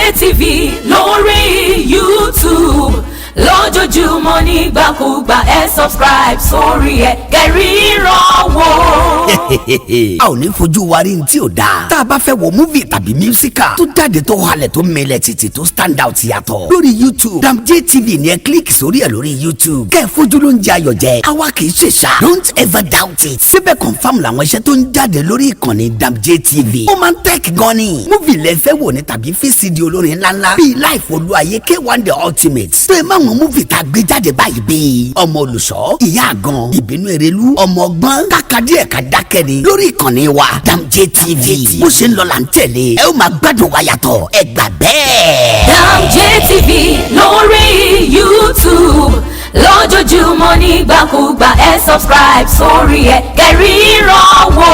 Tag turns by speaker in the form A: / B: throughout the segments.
A: DAMJayTV lórí YouTube lójoojúmọ́ nígbàkúgbà subscribe sórí kẹ́ríran wò.
B: a ò ní fojú wa rí ní tí ò dáa. tá a bá fẹ́ wo múvì tàbí mísíkà tó jáde tó halẹ̀ tó mẹlẹ̀ títì tó stand out yàtọ̀ lórí YouTube DAMJayTV ni ẹ kílíkì sórí ẹ̀ lórí YouTube kẹ́ ẹ fojú ló ń jẹ ayọ̀ jẹ àwa kì í ṣe ṣá. don't ever doubt it. síbẹ̀ confam làwọn iṣẹ́ tó ń jáde lórí ìkànnì DAMJayTV. ó máa ń tẹ́ẹ̀kì gan ni. múvì lẹ fẹ́ wò ní tàbí fíìsìdì olórin ńláńlá bíi Life Olúayé K1 The Ultimate. tó ẹ máa wọn múvì tá a gbé jáde báyìí bíi ọmọ olùṣọ́, ìyá àgàn, ìbínú erelu, ọmọ ọgbọ́n, kàkàdí ẹ̀ka dákẹ́ni lórí ìkànnì wa DAMJayTV. bó ṣe ń lọ là ń tẹ̀lé ẹ ó máa gbádùn wa yàtọ̀ ẹ gbà bẹ́ẹ̀.
A: DAMJayTV lórí YouTube lójoojúmọ́ nígbàkúgbà subscribe sórí kẹ́ríran wò.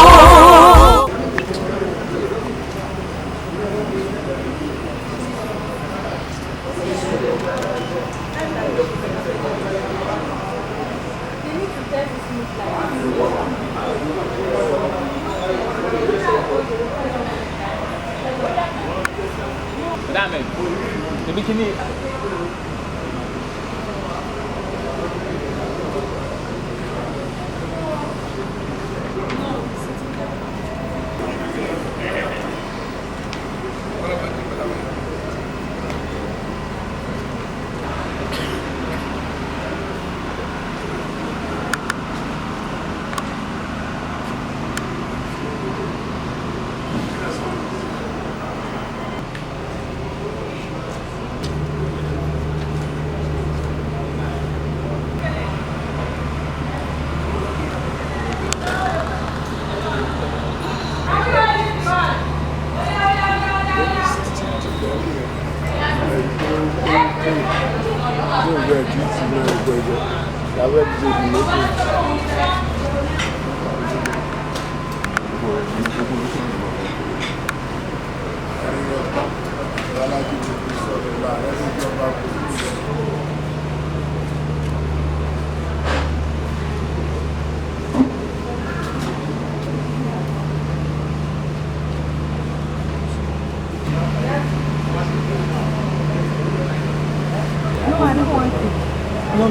C: No.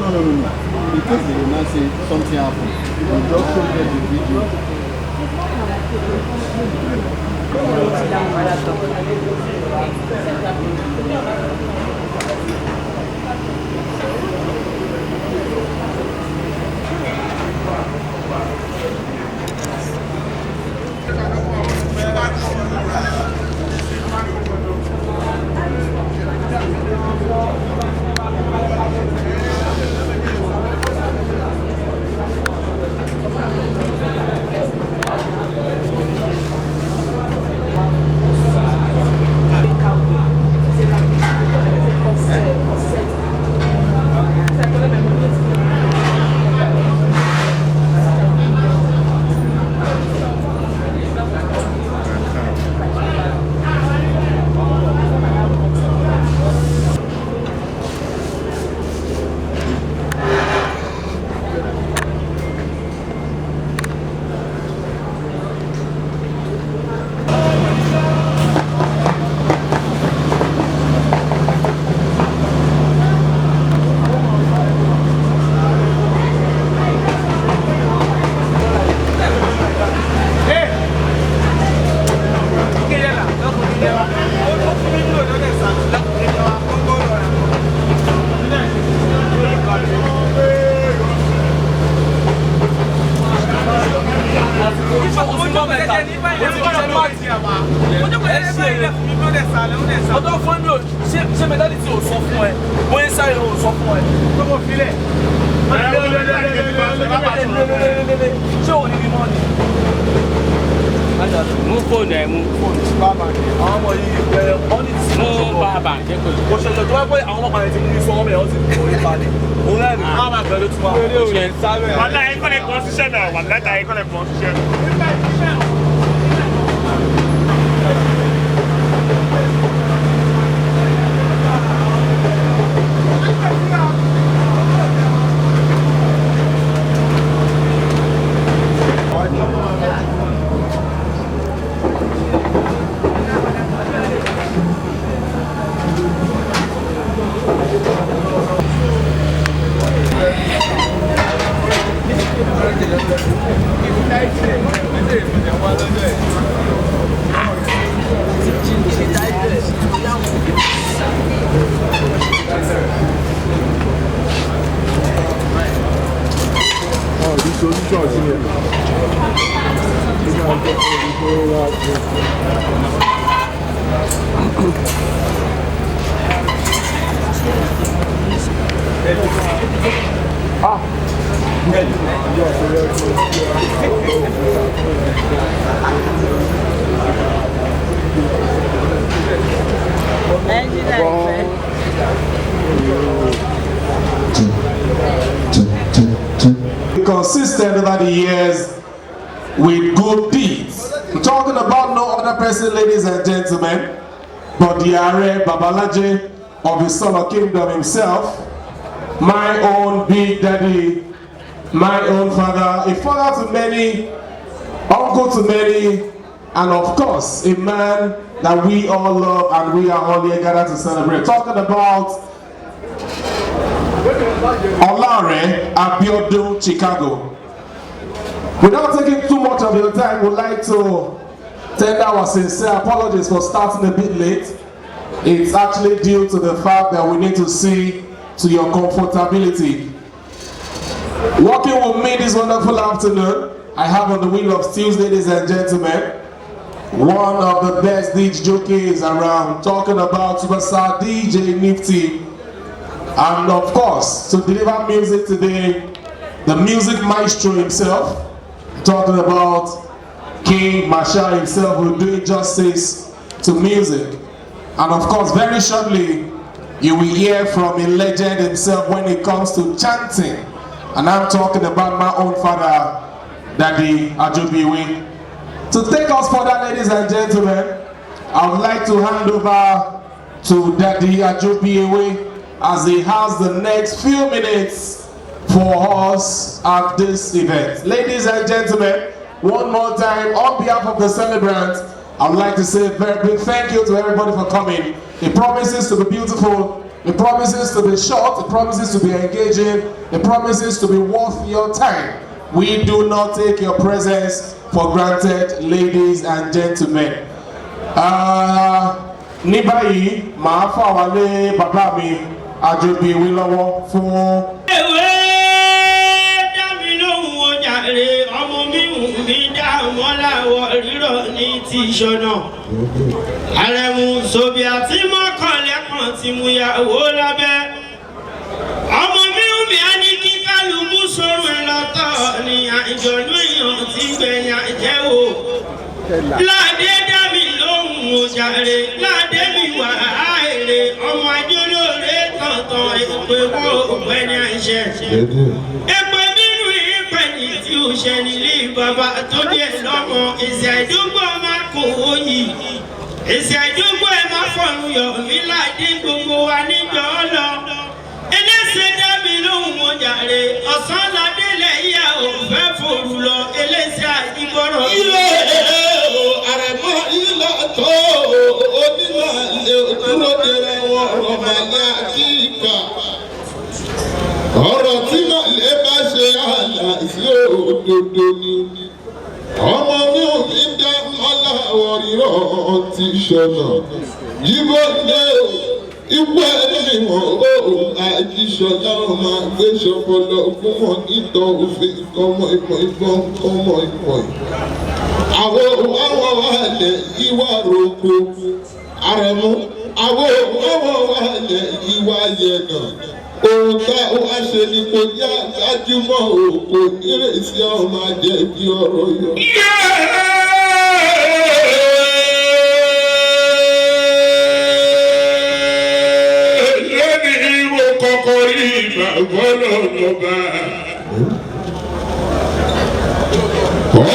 C: Because they will not say something happened. You just show them the video. Oh, this solution is here.
D: Consistent over the years with good deeds. I'm talking about no other person, ladies and gentlemen, but the Are Babalaje of the Solo Kingdom himself, my own big daddy, my own father, a father to many, uncle to many, and of course, a man that we all love and we are all here gathered to celebrate. Talking about Olare Abiodun, Chicago. Without taking too much of your time, we'd like to tender our sincere apologies for starting a bit late. It's actually due to the fact that we need to see to your comfortability. Working with me this wonderful afternoon, I have on the wheel of steel, ladies and gentlemen, one of the best DJ jockeys around, talking about superstar DJ Nifty. And of course, to deliver music today, the music maestro himself, talking about King Masha himself, who doing justice to music. And of course, very shortly, you will hear from a legend himself when it comes to chanting. And I'm talking about my own father, Daddy Ajobiewe. To take us further, ladies and gentlemen, I would like to hand over to Daddy Ajobiewe as he has the next few minutes for us at this event. Ladies and gentlemen, one more time, on behalf of the celebrants, I would like to say a very big thank you to everybody for coming. It promises to be beautiful, it promises to be short, it promises to be engaging, it promises to be worth your time. We do not take your presence for granted, ladies and gentlemen. Ní báyìí, màá fà wálé bàbá mi Ajobiewe lọ́wọ́ fún.
E: Ewé dá mi lóhùn ojàre, ọmọ mi wù mí dá mọ́láwọ̀ rírọ̀ ní ti ṣọ̀nà. Àrẹ̀mú sòbí àti mọ́kànlẹ́kàn ti mú yàwó lábẹ́. Ọmọ mi wù mí á ní kí kálukú sọ̀rọ̀ ẹ̀ lọ́tọ̀ ní àjọ̀nú èèyàn ti gbẹ̀yìn àjẹ́wò. Ládé dá mi lóhùn ojàre, ládé mi wà áìrè, ọmọ ajólóore tọ̀tọ̀ èpè wọ́ òpẹ́ni àìṣẹ́. Èpè nínú ìpẹ̀lì tí ó ṣẹ nílé bàbá tó dé lọ́mọ, èsì àìdógbò máa kò ó yìí. Èsì àìdógbò ẹ̀ máa fọ̀rùn yọ̀ mí ládé gbogbo wa níjọ́ lọ. Eléṣe dá mi lóhùn ojàre, ọ̀sán ládé lẹ́yìn àwọn òfẹ́ fòrù lọ, eléṣe àìdígbọ́rọ̀.
F: Àrẹ̀mọ́ ilé tó onímọ̀ lè dúró dèrè wọn ọ̀rọ̀ màlẹ́ àkíkà. Ọ̀rọ̀ tí màlẹ́ bá ṣe àlàyé òdodo ni. Ọmọ mi ò ní dá mọ́láwọ̀ rírọ̀ ti ṣọ̀nà. Yíbo ní ikú ẹni mọ̀ ó àjíṣọlá ọmọ gbé ṣọpọlọ fún wọn nítọ́ òfin kọ́mọ ìmọ̀ ìbọn kọ́mọ ìmọ̀ yìí. Àwọn àlẹ̀ ìwà roko Àrẹ̀mú, àwọn àlẹ̀ ìwà yẹ̀nà. Ohun tá ó wá ṣe ni kò ní àgbájúmọ̀ òkò nírèsí ọmọ àjẹbí ọ̀rọ̀ yọ.
E: Lónìí mo kọ́kọ́ rí ìgbàgbọ́ lọ́ba.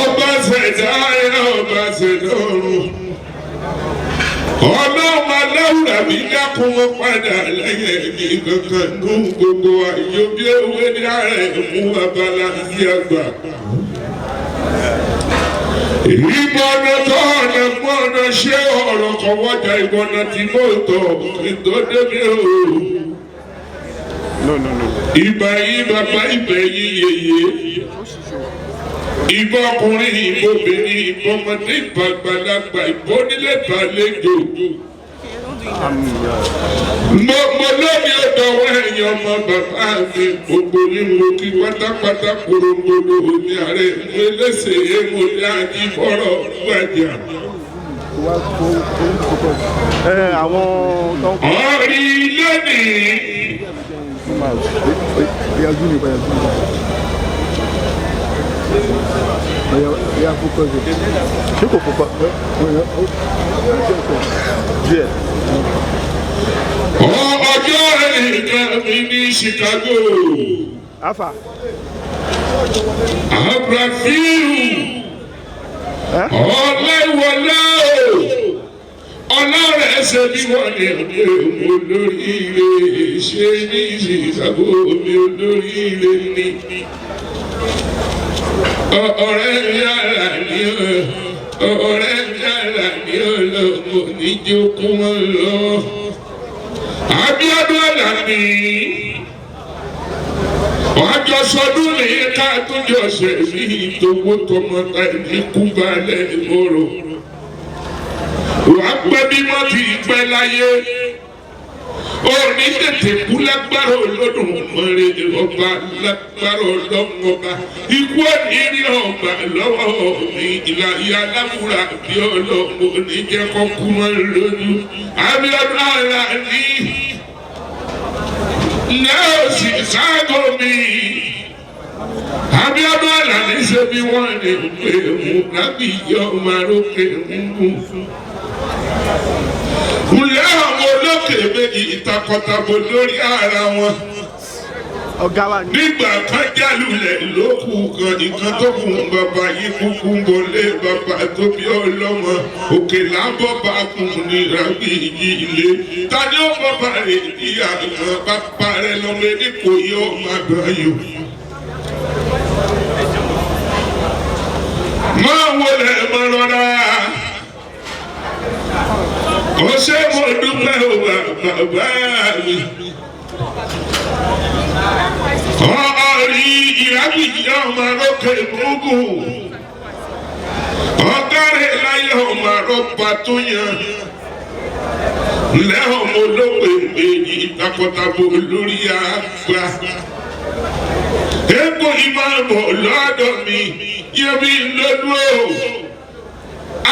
E: Ọba ṣẹ̀dá ayé ọba ṣẹ̀dá ọ̀run. Ọlọ́run aláwùrà mi dákun wọn padà lẹ́yìn ẹ̀mí kankan nù gbogbo Ajobiewe ní Àrẹ̀mú abala sí àgbà. Ìgbọ́nà tó ọ̀nà gbọ́nà ṣé ọ̀rọ̀ kan wọ́jà ìgbọ́nà tí mo tọ̀ ètò débi o. Ìbà yìí bàbá ìbẹ̀ yìí yèyé.
F: ìbọkùnrin ìbobìnrin ìbọmọdé ìbàgbàlagbà ìbónílé ìbàlejò. mo lórí ọ̀dọ̀wọ́ ẹ̀yìn ọmọ bàbá mi gbogbo ní mo kí pátápátá korongodo ní ààrẹ mo léṣe èmo ní àjíbọ̀rọ̀ gbàjà. ọ̀rí lónìí. ọjọ́ ẹ̀ka mi ní Chicago. Abrafiu ọ̀lẹ́wọ̀lẹ́ ọlọ́rẹ̀ ẹsẹ̀ bí wọ́n ní ọdẹ olóríire ṣe ní Chicago mi olóríire ní. ọ̀rẹ́ mi ara ní ọ̀rẹ́ mi ara ní ọlọ́mọ níjókòó wọn lọ. Abiodun Alani ọjọ́ sọdún ní ká tó jọ ṣe ní ìtòwó tọmọta ní kúbalẹ̀ ìmọ̀rọ̀. wàá pẹ́ bí wọ́n ti pẹ́ láyé. òní tètè kú lágbára olódùn mọ́rẹ́ ọba lágbára ọlọ́mọba. ikú òní ní ọgbà lọ́wọ́ mi ìlàyé alámúra bí ọlọ́mọ oníjẹ́kọ́ kú mọ́ lójú. Abiodun Alani lẹ́ọ̀sì sáàgó mi. Abiodun Alani ṣe bí wọ́n ní pé mú lábì yọ marókè mú. Kùlẹ̀ àwọn olókè méjì ìtakọ̀tàbò lórí ara wọn. Nígbà kan jálulẹ̀ lókù kan nìkan tó kún bàbá yìí kúkú ń bọ̀lé bàbá tó bí ọlọ́mọ. Òkè lábọ́ bá kún ní rábì yìí ilé. Tani ó bàbá rẹ̀ ní àgbà bàbá rẹ̀ lọ́mọ ẹni kò yọ ọmọ àgbà yòó. Máa wọlé mọ́ rọra. Ó ṣe mo dúpẹ́ o bàbá mi. Ọ̀rí ìrábìjì ọmọ lókè gbogbo. Ọ̀gárẹ̀ láyé ọmọ rọ́bà tó yan. Lẹ́hìn ọmọ olóògbé méjì takọtabo lórí àgbà. Èkó ìmọ̀ lọ́dọ̀ mi yẹ bí lọ́dún o.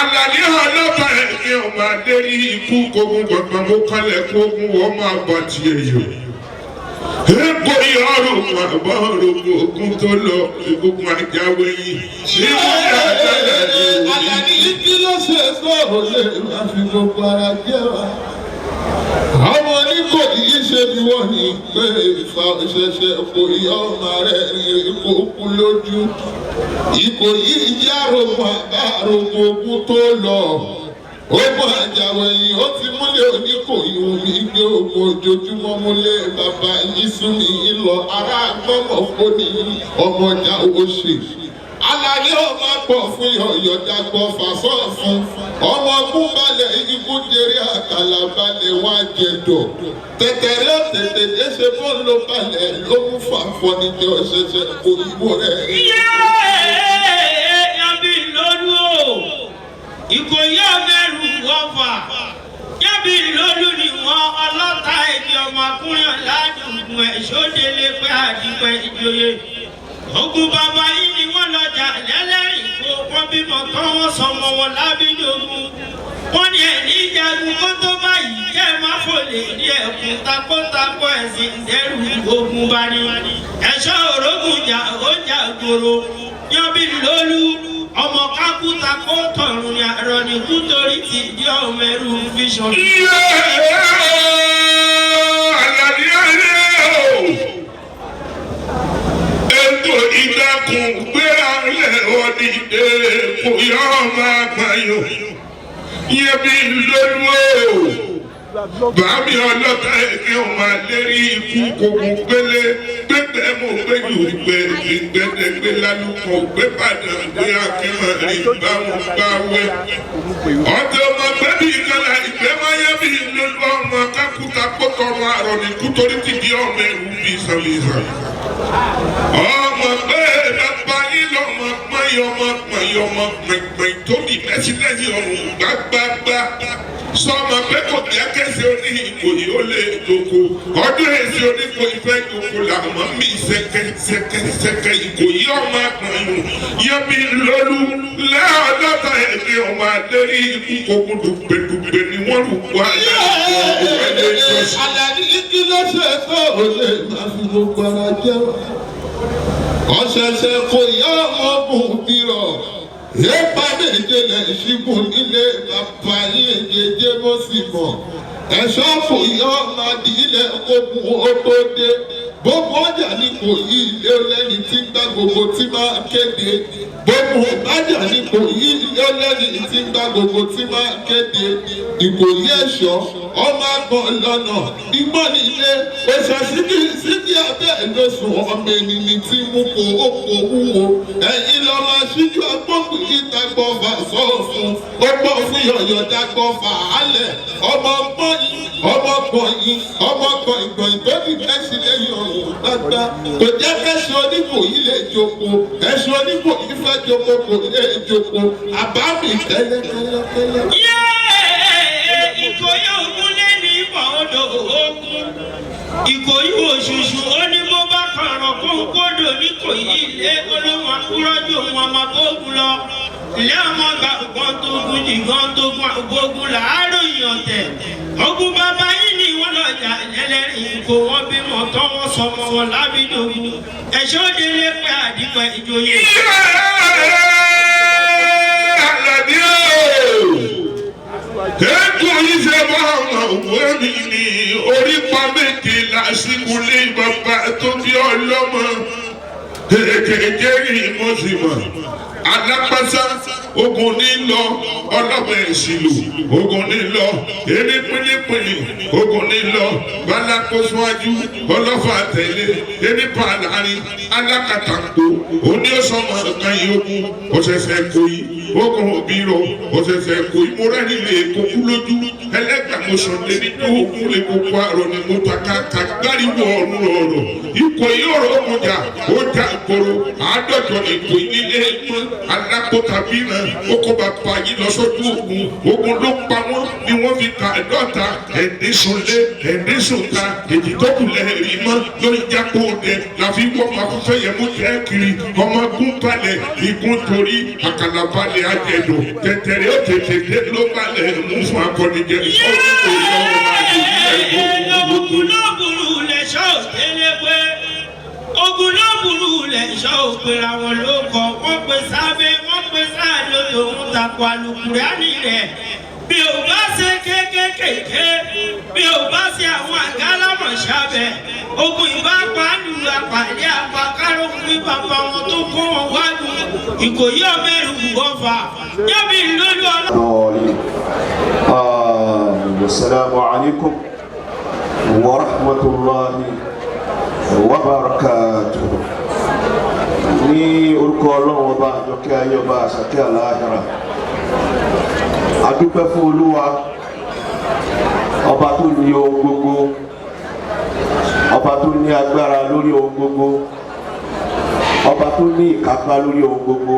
F: Alani ọlọ́ba ẹ̀mí ọmọ adérí ikú kogun gbọ̀ngbọ̀n mú kálẹ̀ kógun wọ́n máa bọ̀ tiẹ̀ yọ. Èkó ìyọ̀rùn àbọ̀ òrògùn ogun tó lọ egungun ajáwé yìí. Ṣé wọ́n yà á lẹ́yìn? Alani kí ló ṣe sọ̀rọ̀ lè má fi gbogbo ara jẹ́ wa. Àwọn oníkò yìí ṣe bí wọ́n ní pé ìfà ṣẹ̀ṣẹ̀ kò yọ ọmọ rẹ̀ kó kú lójú. Ìkò yìí jẹ́ àròmọ àbáròmọ ogun tó lọ. Ogun àjàwé yìí ó ti múlẹ̀ oníkò yìí mi gbé ogun ojoojúmọ́ múlẹ̀ bàbá yìí sún mi lọ. Ará gbọ́mọ̀ fún ní ọmọjà oṣù. Alani ọmọ pọ̀ fún ọ̀yọ̀dà gbọ́ fàṣọ fún. Ọmọ kún balẹ̀ ikú jẹrẹ àkàlà balẹ̀ wá jẹ̀dọ̀. Tẹ̀tẹ̀rẹ́ tètè ṣe bọ́ ló balẹ̀ ló mú fàfọ́ níjọ ṣẹ̀ṣẹ̀ òyìnbó rẹ̀.
E: Yábí lólu o, Ìkòyí ọ̀mẹ́rù wọ́fà. Yábí lólu ni wọ́n ọlọ́ta ẹ̀mí ọmọkùnrin ọ̀làdùnkùn ẹ̀ ṣódélé pé àdìpẹ́ ìjòyè. Ogun bàbá yìí ni wọ́n lọ́jà lẹ́lẹ́rìí kó wọ́n bímọ tán wọ́n sọmọ wọn lábídógún. Wọ́n ní ẹ̀ní ìjagun kó tó báyìí kẹ́ ẹ má fòlè ní ẹ̀kún takótakó ẹ̀sìn ìdẹ́rù ogun bá ní. Ẹ̀ṣọ́ òrógùn jà ó jà gbòòrò. Yábí lólu ọmọ kákúta kó tọ̀run ní àrọ̀ ní kú torí ti di ọmọ ẹrú fíṣọ.
F: Alani ayé o. Ètò ìdákun gbéra lẹ̀ ọdí dé kò yọ ọmọ àgbáyò. Yẹ́bí lólu o. Bàbí ọlọ́ta ẹ̀mí ọmọ adérí ikú kòkò gbélé gbẹ́gbẹ́ mọ̀ gbẹ́jù gbẹ́gbẹ́dẹ́gbẹ́ lálùkọ̀ gbẹ́bàdàn gbé akínmọ̀rin báwọn bá wẹ́. Ọ̀tẹ̀ ọmọ gbẹ́bí ìkànnà ìgbẹ́ máyé bí lólu ọmọ kákúta kótọ́rọ̀ àrọ̀ ní kútorí ti di ọmọ ẹ̀rù bí sàlìsàn. Ọmọ bẹ́ẹ̀ bàbá yín lọ́mọ pọ́nyọ ọmọ gbẹ̀ngbẹ̀ng tó ní mẹ́sílẹ́sì ọ̀run gbágbágbá sọmọ pé kò jẹ́ kẹ́sì oní Ìkòyí ó lè dòkó ọdún èsì Oníkòyí fẹ́ dòkó làwọn mí sẹ́kẹ́sẹ́kẹ́ Ìkòyí ọmọ àgbọ̀nyún yẹ́bi lólu lẹ́ọ̀dọ́ta ẹ̀mí ọmọ adérí ikú kókó dùgbẹ̀dùgbẹ̀ ni wọ́n lù wá
G: Àlàní kí ló ṣe tó olè máa fi gbogbo ara jẹ́ wá. Ọ̀ṣẹ̀ṣẹ̀ kò yá ọmọ bùn bírọ̀. Yépa méje lè ṣígun nílé bàbá yín jẹjẹ bó sì mọ̀. Ẹ̀ṣọ́ fòyà ọmọ adìyílẹ̀ ogun ó tó dé. Gbogbo ọjà ní Ìkòyí ilé olẹ́ni tí ń gbá gbogbo tí máa kéde. Gbogbo ọjà ní Ìkòyí ilé olẹ́ni tí ń gbá gbogbo tí máa kéde. Ìkòyí ẹ̀ṣọ́ ọmọ agbọ̀n lọ́nà ìgbọ́n nílé oṣù sídìí abẹ́ ìlọsùn ọmọ ènìyàn tí mú kó oko wúwo. Ẹ̀yin lọ máa ṣíjú agbóhùn yìí dagbọ́ fà sọ́ọ̀fun. Ó gbọ́ fún yọ̀yọ̀ dagbọ́ fà álẹ̀. Ọmọ ọgbọ́n yìí ọmọ gbọ̀ngbọ̀n ìgbọ́dì kẹ́sì lẹ́yìn ọ̀run gbàgbà. Kò jẹ́ kẹ́sì Oníkòyí lè joko. Kẹ́sì Oníkòyí fẹ́ joko kò lè joko. Àbámi kẹ́lẹ́kẹ́lẹ́kẹ́lẹ́.
E: Ìkòyí ògún lé ní ìbọn odò ogun. Ìkòyí òṣùṣù ó ní bó bá kọ̀rọ̀ kó kódò n'Ìkòyí ilé olóhùn akúrọ́jù òun ọmọ bógun lọ. Ilé ọmọ gbàgbọ́n tó gun jìgàn tó gun àgbógun làárọ̀ ìyọ̀tẹ̀. Ogun bàbá yìí ni wọ́n lọ́jà ẹlẹ́rìí kò wọ́n bímọ tán wọ́n sọmọ wọn lábídògún. Ẹ̀ṣọ́ délé pé àdìpẹ́ ìjòyè.
F: Ìkòyí ṣe bá ọmọ òwe mi ní orí pa méje lásìkò lé bàbá tó bí ọlọ́mọ kékeré rí mo sì mọ̀ alápásá ogun ní lọ ọlọ́mọ ìṣìlò ogun ní lọ eré pínlẹ̀pínlẹ̀ ogun ní lọ balakosuwájú ọlọ́fà tẹ̀lé eré pàdánù alákàtàkó oníṣọ́mọ kan yìí ogun ọ̀sẹ̀sẹ̀ Ìkòyí ogun òbí rọ ọ̀sẹ̀sẹ̀ Ìkòyí mo rẹ́ni lè kókú lójú ẹlẹ́gbàmọ̀sán lè ní tó ogun lè kókó àrọ̀ ni mo ta ká gbáríwọ̀ ọ̀run ọ̀rọ̀ Ìkòyí ọ̀rọ̀ ọmọjà ó jà ìkoro àádọ́jọ Ìkòyí nílé mọ́ alákòóta bínà ó kó bàbá yìí lọ sójú ogun ló pa wọ́n ni wọ́n fi ta ẹ̀dọ́ta ẹ̀dínsùnlé ẹ̀dínsùnta èjì tó kù lẹ́ẹ̀rí mọ́ lórí jápó dẹ láfi wọ́n máa fún fẹ́ yẹn mú jẹ́ kiri ọmọ gún balẹ̀ igun torí àkàlà balẹ̀ àjẹdọ̀ tẹ̀tẹ̀rẹ̀ ó tètè dé ló balẹ̀ mú fún akọ́nijẹ́ ìfọwọ́sowọ́sowọ́
E: Ogun ló burú lẹ́ṣọ́ òṣèlé pé ogun ló burú lẹ́ṣọ́ òpèrè àwọn ló kọ́ wọ́n pe sábẹ́ wọ́n pe sáàdó tòun takò àlùkùránì rẹ̀ bí ò bá ṣe kékékèké bí ò bá ṣe àwọn àgálámọ̀ sábẹ́ ogun ìbá pàálù àpàdé àpàkárò fún bàbá wọn tó kó wọn wájú Ìkòyí ọmọ ẹrù wọ́fà yẹ́bi lójú ọlọ́run.
H: Assalamu alaikum wa rahmatullahi wa barakatuh. Ní orúkọ Ọlọ́run ọba àjọkẹ́ ayé ọba àṣàkẹ́ àlàáhìrà. A dúpẹ́ fún Olúwa ọba tó ní ohun gbogbo, ọba tó ní agbára lórí ohun gbogbo, ọba tó ní ìkápá lórí ohun gbogbo,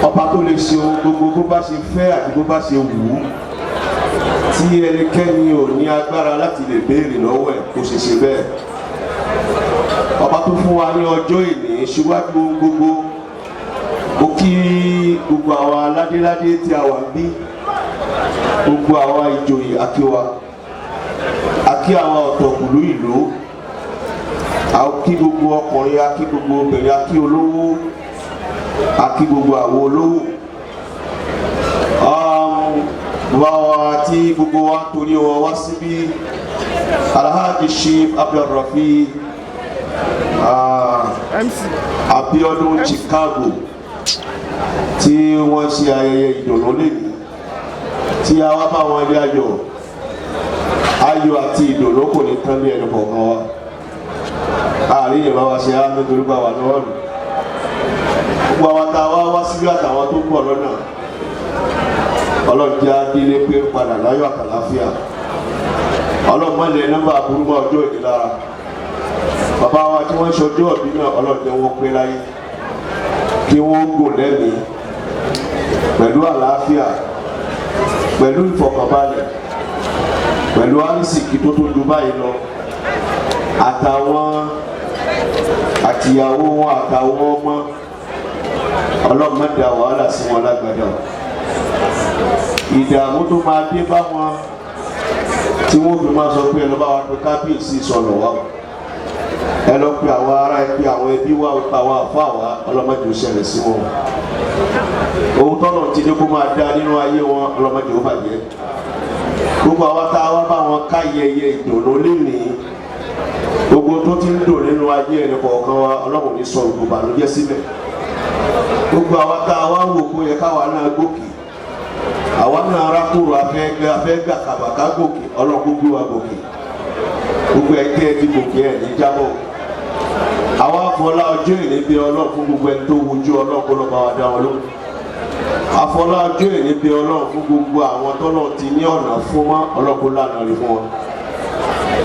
H: ọba tó lè ṣe ohun gbogbo bó bá ṣe fẹ́ àti bó bá ṣe wù ú, tí ẹnikẹ́ni ò ní agbára láti lè béèrè lọ́wọ́ ẹ̀ kó ṣe ṣe bẹ́ẹ̀. Ọba tó fún wa ní ọjọ́ ìní ṣíwájú ohun gbogbo. Ó kí gbogbo àwọn aládéládé tí a wà bí, gbogbo àwọn ìjòyè akíwa, akí àwọn ọ̀tọ̀kùlú ìlú, akí gbogbo ọkùnrin, akí gbogbo obìnrin, akí olówó, akí gbogbo àwọn olówó. Wa tí gbogbo wa torí wọn wá síbí, Alhaji Chief Abdulrafi Abiodun Chicago tí wọ́n ṣe ayẹyẹ ìdùnnú lẹ́yìn tí a wá bá wọn ilé ayọ̀ àti ìdùnnú kò ní tán ní ẹnu kọ̀ọ̀kan wa. Àárín ìyẹn bá wa ṣe á nítorí bá wà lọ́wọ́ nù. Gbogbo àwọn tá a wá síbí àtàwọn tó pọ̀ lọ́nà, Ọlọ́run jẹ́ adílé pé padà láyọ̀ àtàláfíà. Ọlọ́run mọ́lẹ̀ nọ́mbà àbúrúmọ́ ọjọ́ ìdí lára. Bàbá wa tí wọ́n ṣọjọ́ ọ̀bí náà Ọlọ́run jẹ́ wọn pé láyé. kí wọ́n gùn lẹ́mìí pẹ̀lú àlàáfíà pẹ̀lú ìfọ̀kànbalẹ̀ pẹ̀lú àrísìkí tó tó ju báyìí lọ àtàwọn àtìyàwó wọn àtàwọn ọmọ ọlọ́mọdé wàhálà sí wọn lágbàdà ìdààmú tó máa dé bá wọn tí wọ́n fi máa sọ pé ẹ lọ bá wa pé kábíyèsí sọ̀rọ̀ wa ẹ lọ pé àwọn ará ẹ pé àwọn ẹbí wa àwọn àfa wa ọlọ́mọdé ò ṣẹlẹ̀ sí wọn ohun tọ́nà ti dé kó máa dá nínú ayé wọn ọlọ́mọdé ò bàjẹ́ gbogbo àwọn tá a wá bá wọn ká yẹyẹ ìdùnnú lénìí gbogbo tó ti ń dùn nínú ayé ẹni kọ̀ọ̀kan wa ọlọ́run ní sọ gbogbo àlùjẹ́ síbẹ̀ gbogbo àwọn tá a wá wò kó yẹ káwa náà gòkè àwa náà arákùnrin afẹ́gbà kàbàká gòkè ọlọ́run gbogbo wa gòkè gbogbo ẹgbẹ́ ẹ ti gòkè ẹ̀ ní jábọ̀ àwa afọlá ọjọ́ ìní bí ọlọ́run fún gbogbo ẹni tó wojú ọlọ́run kó lọ́ bá wa dá wọn lóhùn afọlá ọjọ́ ìní bí ọlọ́run fún gbogbo àwọn tọ́lọ̀ ti ní ọ̀nà fún mọ́ ọlọ́run kó lànà rí fún wọn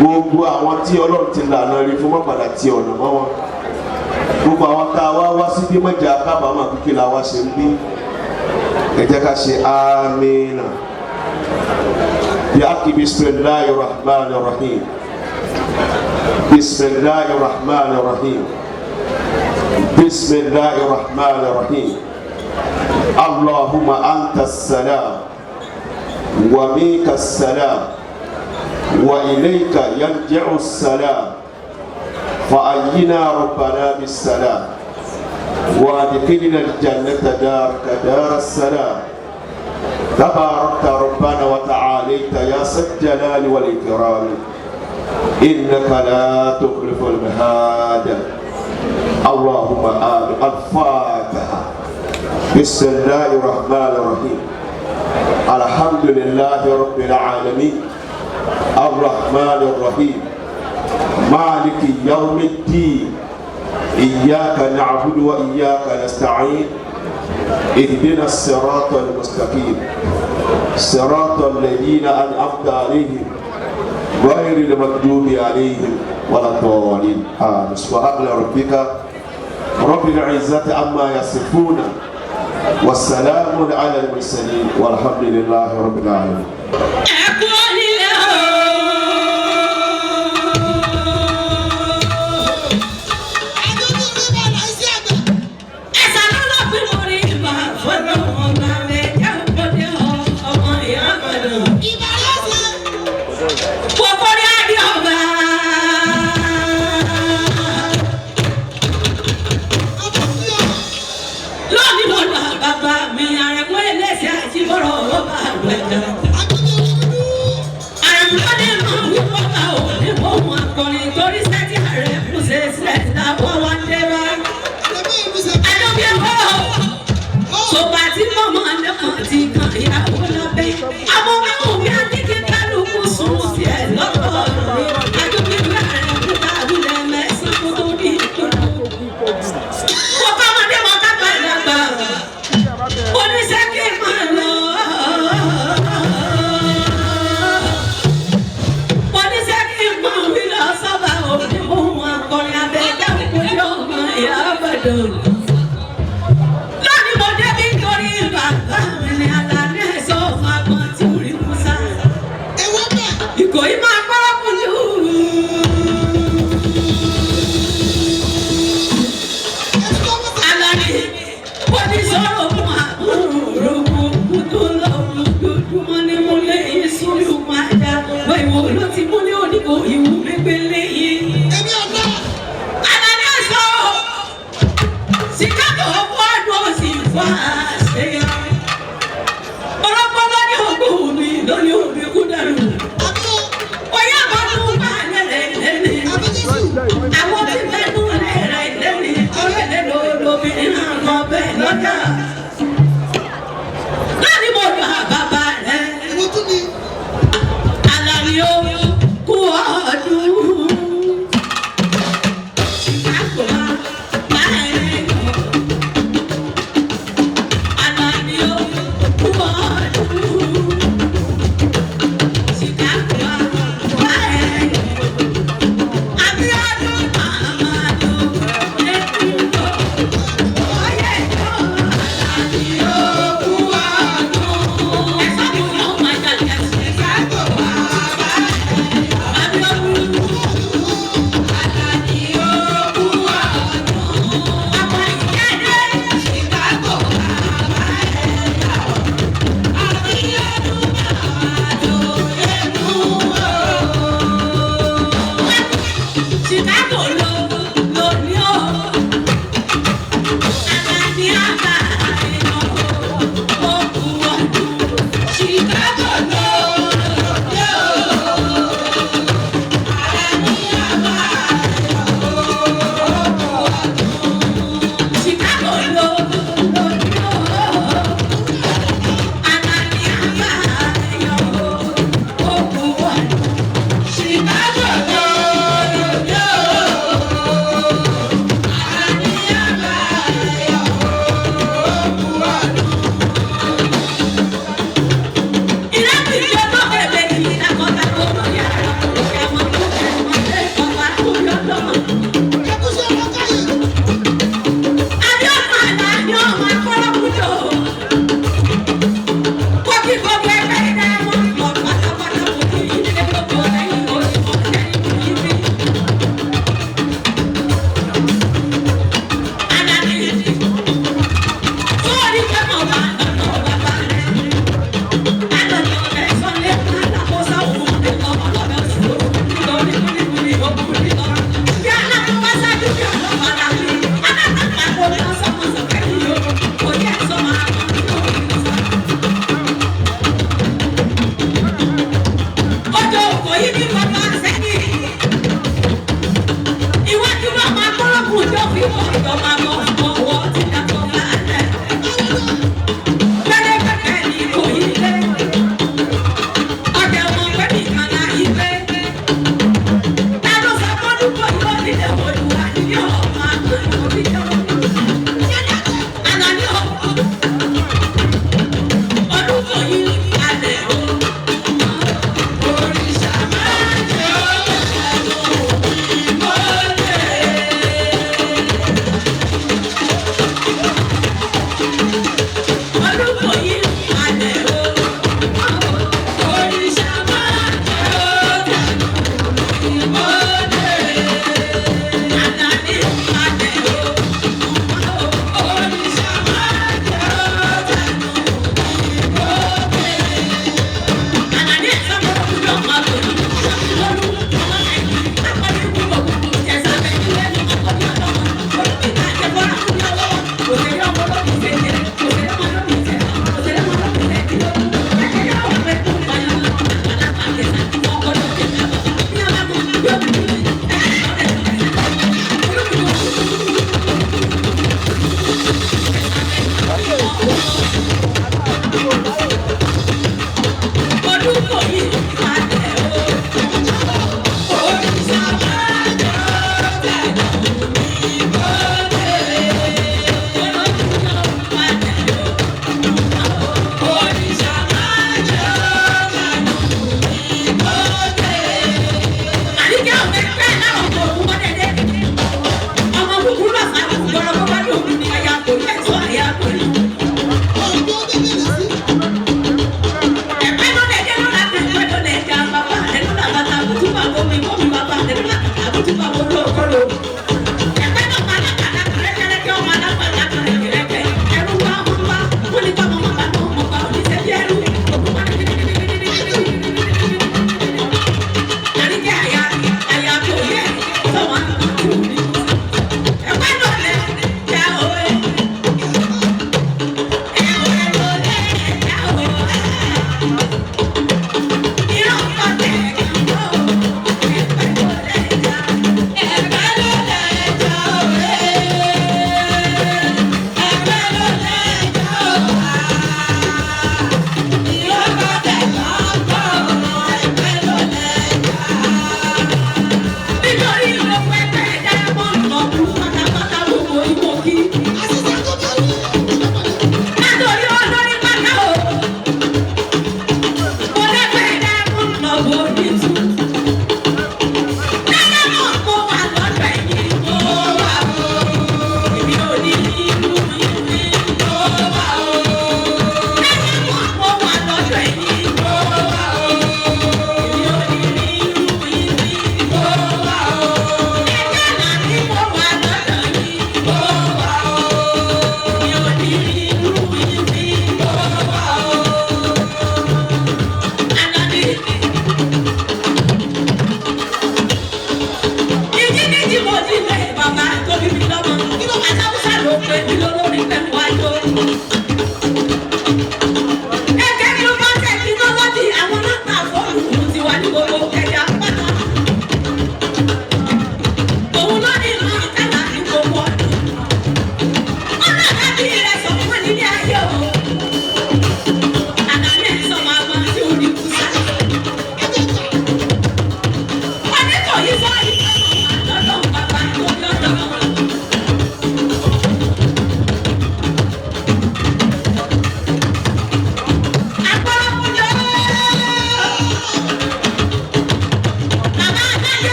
H: gbogbo àwọn tí ọlọ́run ti lànà rí fún mọ́ padà ti ọ̀nà mọ́ wọn gbogbo àwọn tá a wá sí bí mẹ́jà kábàámà kíkí la wá ṣe ń bí ẹ jẹ́ ká ṣe amínà yàtì bisimilahi rahman rahim bisimilahi rahman rahim bisimilahi rahman rahim allahumma anta salam wa minka salam wa ilayka yarji'u salam فأينا ربنا بالسلام وادخلنا الجنة دارك دار السلام تباركت ربنا وتعاليت يا ذا الجلال والإكرام إنك لا تخلف الميعاد اللهم آمين الفاتحة بسم الله الرحمن الرحيم الحمد لله رب العالمين الرحمن الرحيم مالك يوم الدين إياك نعبد وإياك نستعين اهدنا الصراط المستقيم صراط الذين أنعمت عليهم غير المغضوب عليهم ولا الضالين آمين سبحان ربك رب العزة عما يصفون والسلام على المرسلين والحمد لله رب العالمين.
E: Lónìí mo débi nítorí bàbá mi ní alẹ́ sọ.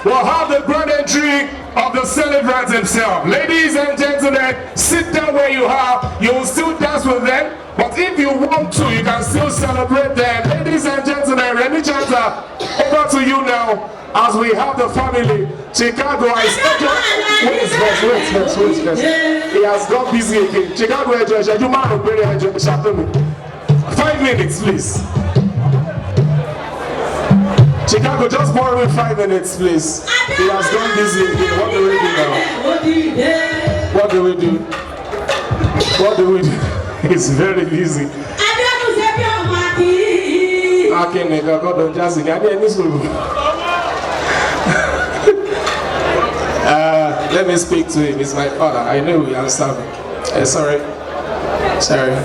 D: we'll have the grand entry of the celebrant himself. Ladies and gentlemen, sit down where you are. You will still dance with them, but if you want to, you can still celebrate them. Ladies and gentlemen, Remmychanter, over to you now as we have the family. Chicago is wait. He has got busy again. Chicago, 5 minutes, please. Chicago, just borrow me 5 minutes, please. He has gone busy again. What do we do now? What do we do? What do we do? He's very busy. Let me speak to him. He's my father. I know we understand me. Sorry.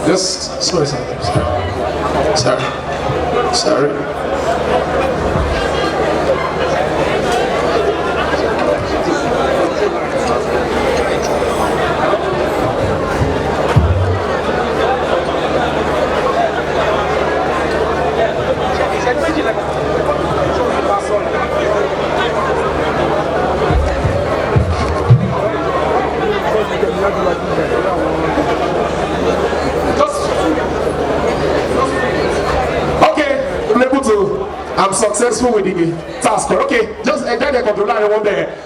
D: Just sorry. I'm successful with the task. Okay, just enter the controller one there.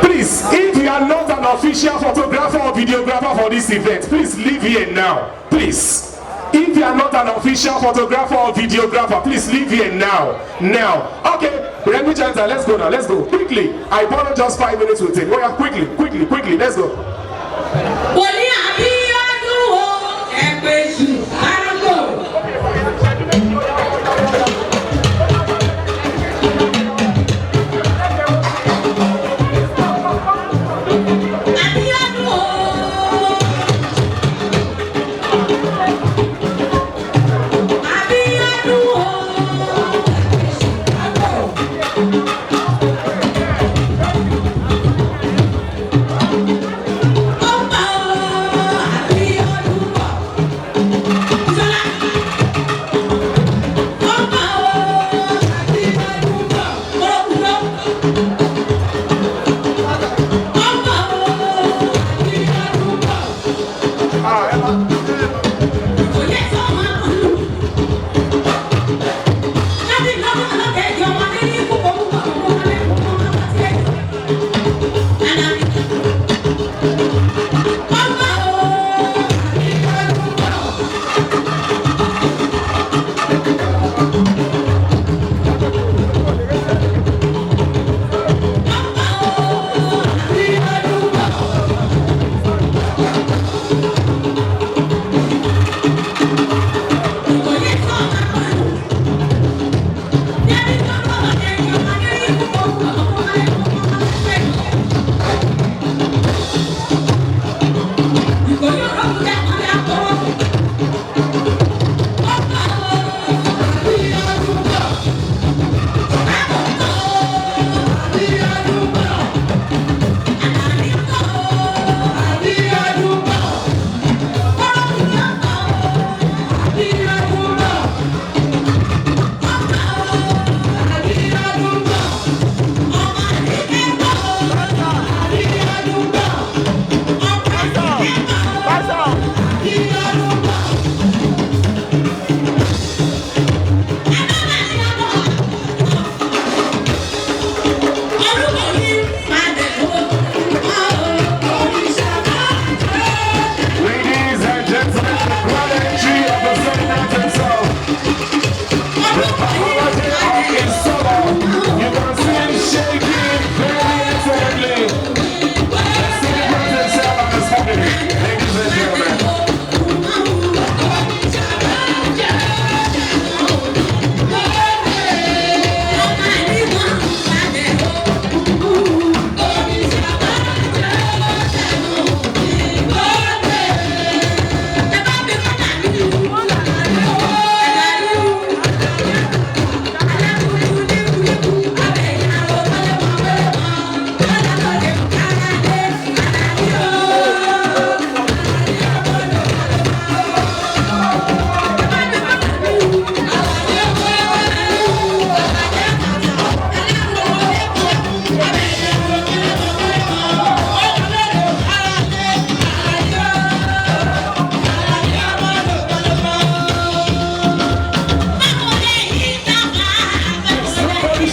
D: Please, if you are not an official photographer or videographer for this event, please leave here now. Please. If you are not an official photographer or videographer, please leave here now. Okay, Remmychanter, let's go now. Let's go. Quickly. I borrow just 5 minutes with him. Oh yeah, quickly. Let's go.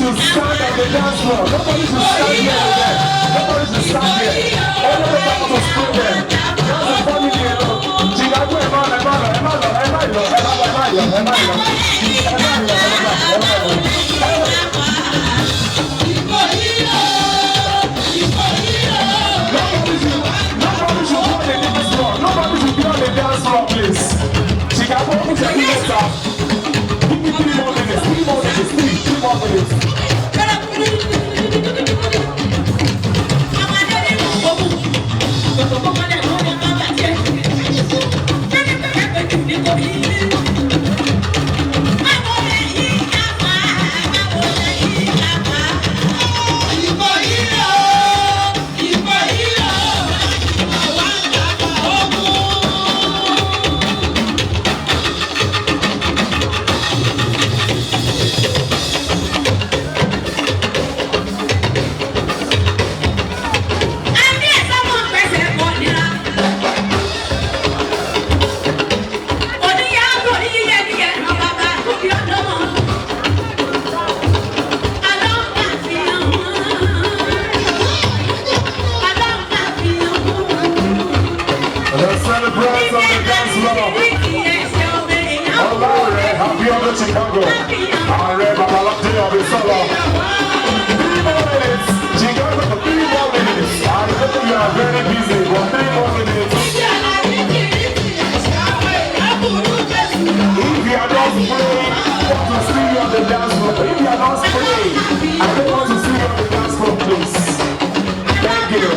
D: should stand on the dance floor. Nobody should stand here again. Nobody should stand here. Everybody to scream them. That's a funny thing. Chicago, Nobody should be on the dance floor, please. Chicago, put your hands up. Give me 3 more minutes. 3 more minutes. 3 more minutes. Abiodun Chicago. Alright, DAMJAY solo. 3 more minutes. Chicago for 3 more minutes. I know you are very busy, but 3 more minutes. If you are not spraying, I want to see you on the dance floor. If you are not spraying, I don't want to see you on the dance floor, please. Thank you.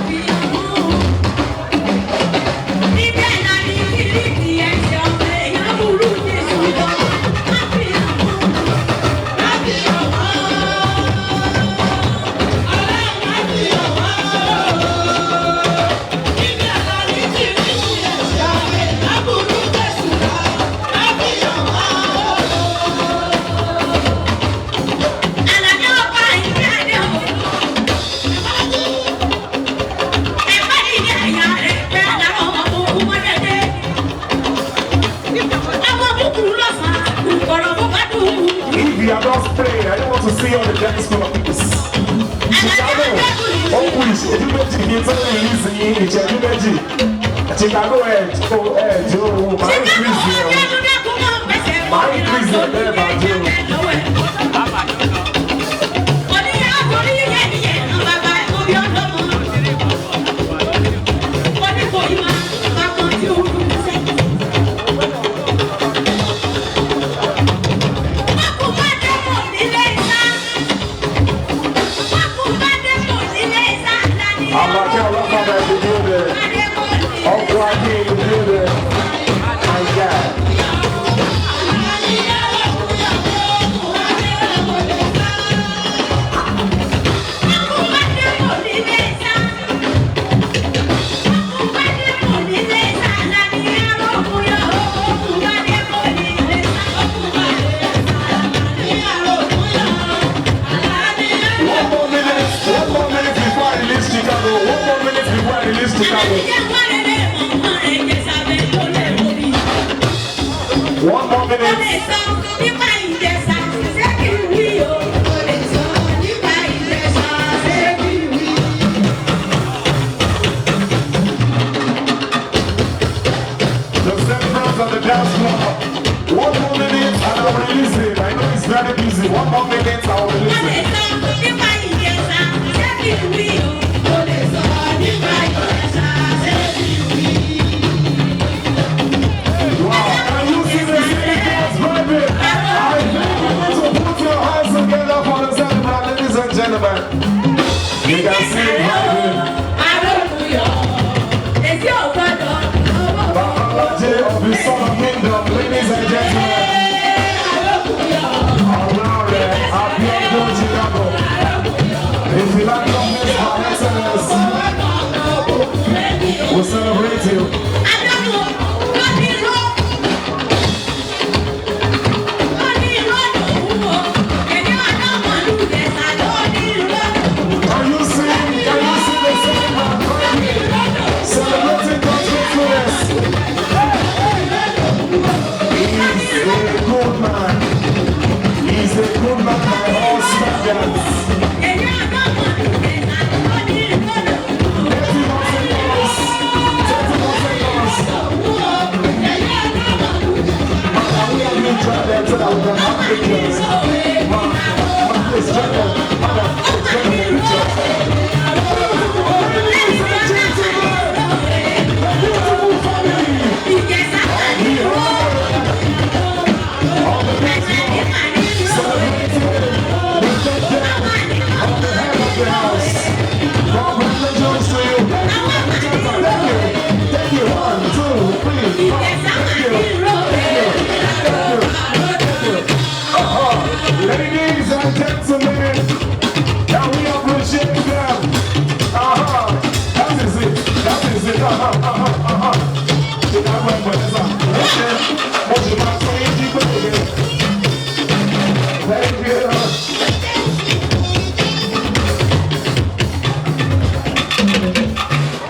D: If you are not spraying, I don't want to see you on the dance floor, please. Chicago, Chicago, One more minute. On the dance floor. 1 more minute and I'll release it. I know it's very busy. 1 more minute, I'll release it. the house. Congratulations to you. Thank you. 1, 2, 3, 4. Ladies and gentlemen, now we appreciate them. That is it. Thank you.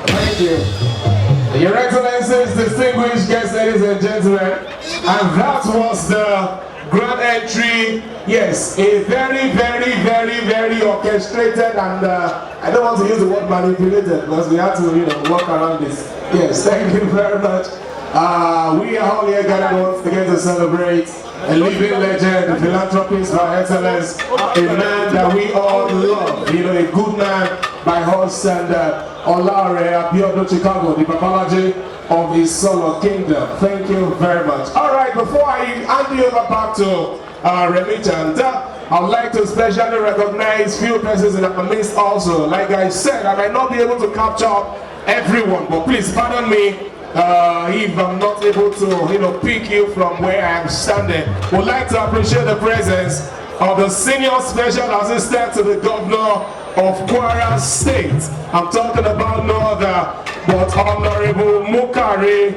D: Thank you. Your Excellencies, distinguished guests, ladies and gentlemen, and that was the grand entry. Yes, a very orchestrated, and I don't want to use the word manipulated because we have to, work around this. Yes, thank you very much. We are all here gathered once again to celebrate a living legend, a philanthropist by excellence, a man that we all love, a good man by us, and Abiodun Chicago, the pathology of his solo kingdom. Thank you very much. All right, before I hand you over back to Remmychanter, I would like to specially recognize few persons in our midst also. Like I said, I might not be able to capture everyone, but please pardon me if I'm not able to, pick you from where I'm standing. Would like to appreciate the presence of the senior special assistant to the governor of Kwara State. I'm talking about no other but Honorable Mukari.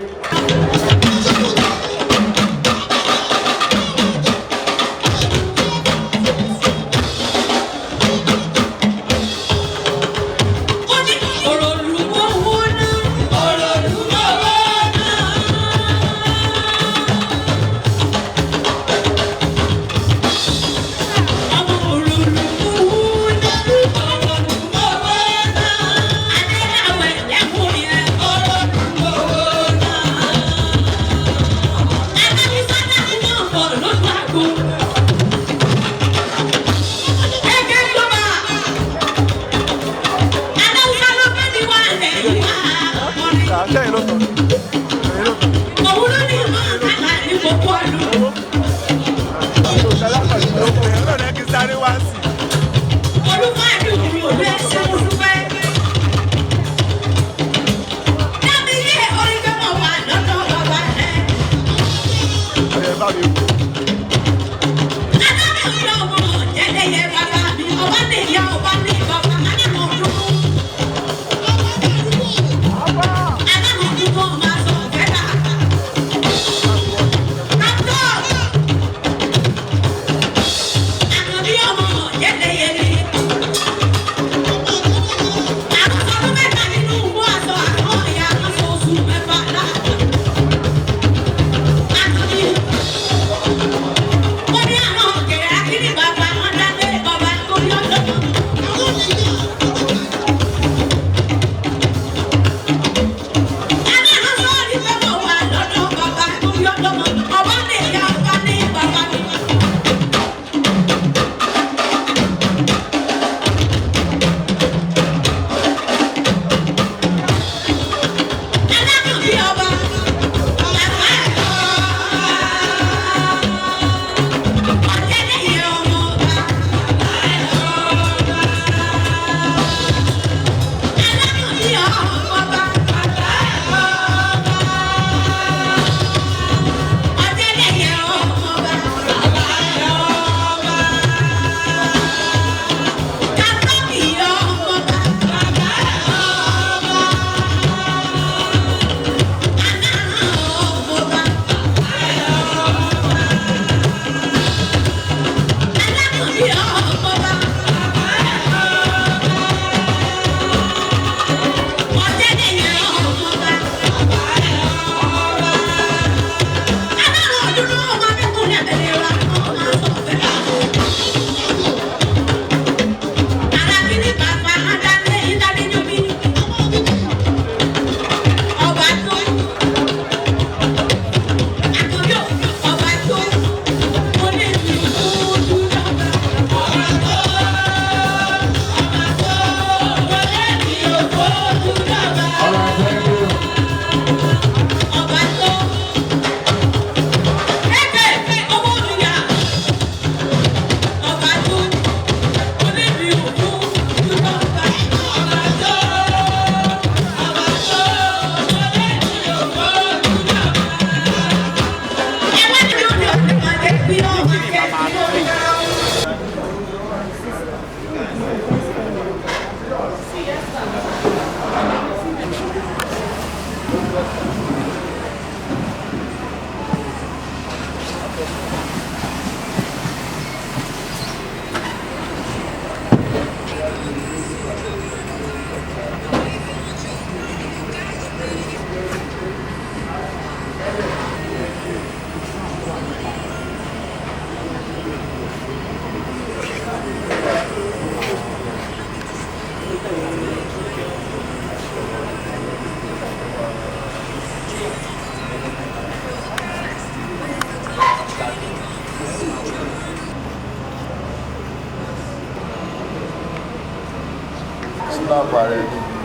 C: snap ààrẹ níbi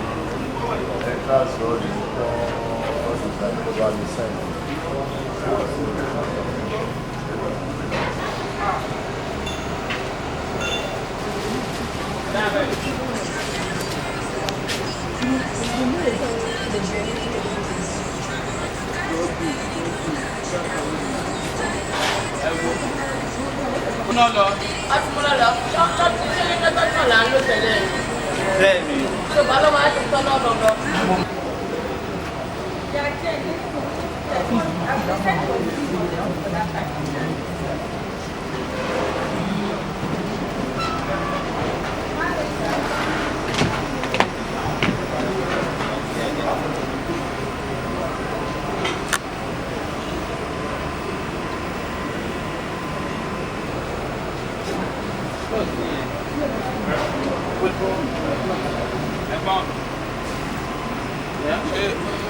C: entrance lọ́ọ̀dì ọdún ìgbà tó bá mi sẹ́yìn.
I: Bẹ́ẹ̀ni.